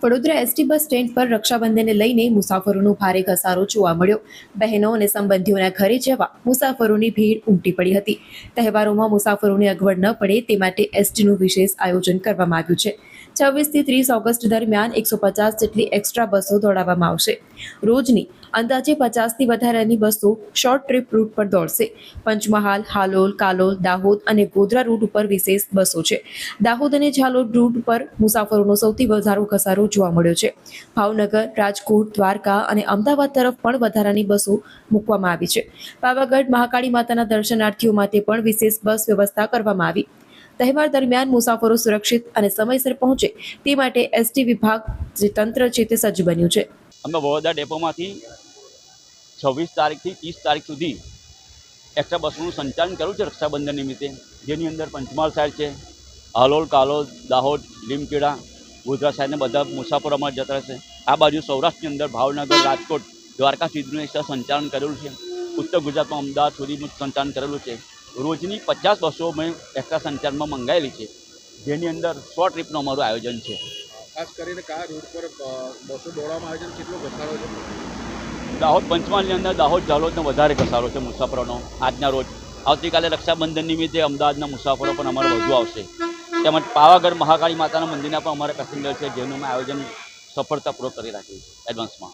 Vadodara ST bus stand પર રક્ષાબંધનને લઈને મુસાફરોનો ભારે ઘસારો જોવા મળ્યો। બહેનો અને સંબંધીઓના ઘરે જવા મુસાફરોની ભીડ ઉમટી પડી હતી। તહેવારોમાં મુસાફરોને અગવડ ન પડે તે માટે એસટીનું વિશેષ આયોજન કરવામાં આવ્યું છે। 26 થી 30 ઓગસ્ટ દરમિયાન 150 જેટલી એક્સ્ટ્રા બસો દોડાવવામાં આવશે। રોજની અંદાજે 50 થી વધારેની બસો શોર્ટ ટ્રીપ રૂટ પર દોડશે। પંચમહાલ, હાલોલ, કાલોલ, દાહોદ અને ગોધરા રૂટ ઉપર વિશેષ બસો છે। દાહોદ અને ઝાલોદ રૂટ પર મુસાફરોનો સૌથી વધારે ઘસારો જોવા મળ્યો છે। ભાવનગર, રાજકોટ, દ્વારકા અને અમદાવાદ તરફ પણ વધારાની બસો મૂકવામાં આવી છે। પાવાગઢ મહાકાળી માતાના દર્શનાર્થીઓ માટે પણ વિશેષ બસ વ્યવસ્થા કરવામાં આવી। તહેવાર દરમિયાન મુસાફરો સુરક્ષિત અને સમયસર પહોંચે તે માટે એસટી વિભાગ જે તંત્ર છે તે સજ્જ બન્યું છે। અમે વડોદરા ડેપોમાંથી 26 તારીખથી 30 તારીખ સુધી એક્સ્ટ્રા બસનું સંચાલન કર્યું છે રક્ષાબંધન નિમિત્તે, જેની અંદર પંચમહાલ સાઈડ છે, હાલોલ, કાલોલ, દાહોદ, લીમખેડા, ગોધરા સાઈડને બધા મુસાફરો અમારે જતા રહેશે। આ બાજુ સૌરાષ્ટ્રની અંદર ભાવનગર, રાજકોટ, દ્વારકા સુધીનું એક્સ્ટ્રા સંચાલન કરેલું છે। ઉત્તર ગુજરાતમાં અમદાવાદ સુધીનું સંચાલન કરેલું છે। રોજની 50 બસો મેં એક્સ્ટ્રા સંચાલનમાં મંગાવેલી છે, જેની અંદર 100 ટ્રીપનું અમારું આયોજન છે। ખાસ કરીને કયા રૂટ પર બસો દોડવામાં આવે છે, કેટલો ઘસારો છે? દાહોદ પંચમહાલની અંદર દાહોદ ઝાલોદનો વધારે ઘસારો છે મુસાફરોનો આજના રોજ। આવતીકાલે રક્ષાબંધન નિમિત્તે અમદાવાદના મુસાફરો પણ અમારે વધુ આવશે। તેમજ પાવાગઢ મહાકાળી માતાના મંદિરના પણ અમારા પેસેન્જર છે, જેનું અમે આયોજન સફળતાપૂર્વક કરી રાખ્યું છે એડવાન્સમાં।